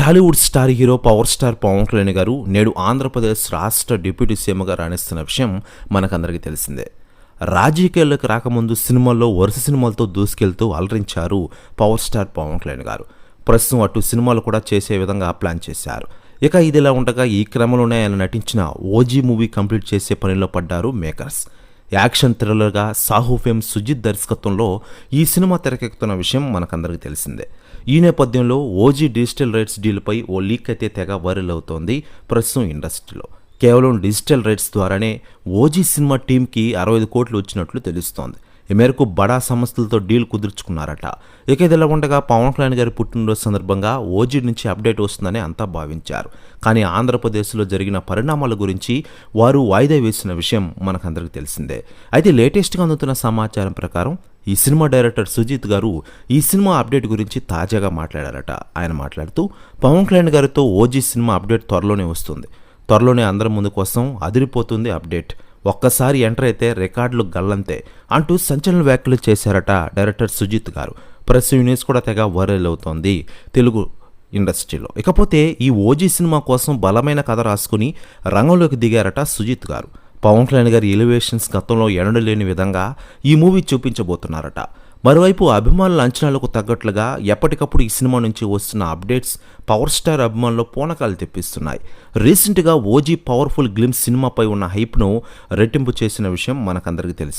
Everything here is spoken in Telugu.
Tollywood star hero power star Pawan Kalyan garu నేడు ఆంధ్రప్రదేశ్ రాష్ట్ర డిప్యూటీ సీఎంగా రాణిస్తున్న విషయం మనకందరికీ తెలిసిందే. రాజకీయాల్లోకి రాకముందు సినిమాల్లో వరుస సినిమాలతో దూసుకెళ్తూ అలరించారు పవర్ స్టార్ పవన్ కళ్యాణ్ గారు. ప్రస్తుతం అటు సినిమాలు కూడా చేసే విధంగా ప్లాన్ చేశారు. ఇక ఇదిలా ఉండగా ఈ క్రమంలోనే ఆయన నటించిన ఓజీ మూవీ కంప్లీట్ చేసే పనిలో పడ్డారు మేకర్స్. యాక్షన్ థ్రిల్లర్గా సాహు ఫేమ్ సుజిత్ దర్శకత్వంలో ఈ సినిమా తెరకెక్కుతున్న విషయం మనకందరికీ తెలిసిందే. ఈ నేపథ్యంలో ఓజీ డిజిటల్ రైట్స్ డీల్పై ఓ లీక్ అయితే తెగ వైరల్ అవుతోంది ప్రస్తుతం ఇండస్ట్రీలో. కేవలం డిజిటల్ రైట్స్ ద్వారానే ఓజీ సినిమా టీంకి 65 కోట్లు వచ్చినట్లు తెలుస్తోంది. ఈ మేరకు బడా సంస్థలతో డీల్ కుదుర్చుకున్నారట. ఇక ఇదిలా ఉండగా పవన్ కళ్యాణ్ గారి పుట్టినరోజు సందర్భంగా ఓజీ నుంచి అప్డేట్ వస్తుందని అంతా భావించారు. కానీ ఆంధ్రప్రదేశ్లో జరిగిన పరిణామాల గురించి వారు వాయిదా వేసిన విషయం మనకందరికీ తెలిసిందే. అయితే లేటెస్ట్గా అందుతున్న సమాచారం ప్రకారం ఈ సినిమా డైరెక్టర్ సుజిత్ గారు ఈ సినిమా అప్డేట్ గురించి తాజాగా మాట్లాడారట. ఆయన మాట్లాడుతూ పవన్ కళ్యాణ్ గారితో ఓజీ సినిమా అప్డేట్ త్వరలోనే వస్తుంది. త్వరలోనే అందరి ముందు కోసం అదిరిపోతుంది అప్డేట్. ఒక్కసారి ఎంటర్ అయితే రికార్డులు గల్లంతే అంటూ సంచలన వ్యాఖ్యలు చేశారట డైరెక్టర్ సుజిత్ గారు. ప్రెస్ న్యూస్ కూడా తెగ వైరల్ అవుతోంది తెలుగు ఇండస్ట్రీలో. ఇకపోతే ఈ ఓజీ సినిమా కోసం బలమైన కథ రాసుకుని రంగంలోకి దిగారట సుజిత్ గారు. పవన్ కళ్యాణ్ గారి ఎలివేషన్స్ గతంలో ఎనడలేని విధంగా ఈ మూవీ చూపించబోతున్నారట. మరోవైపు అభిమానుల అంచనాలకు తగ్గట్లుగా ఎప్పటికప్పుడు ఈ సినిమా నుంచి వస్తున్న అప్డేట్స్ పవర్ స్టార్ అభిమానులు పూనకాలు తెప్పిస్తున్నాయి. రీసెంట్గా ఓజీ పవర్ఫుల్ గ్లిమ్స్ సినిమాపై ఉన్న హైప్ను రెట్టింపు చేసిన విషయం మనకందరికీ తెలిసింది.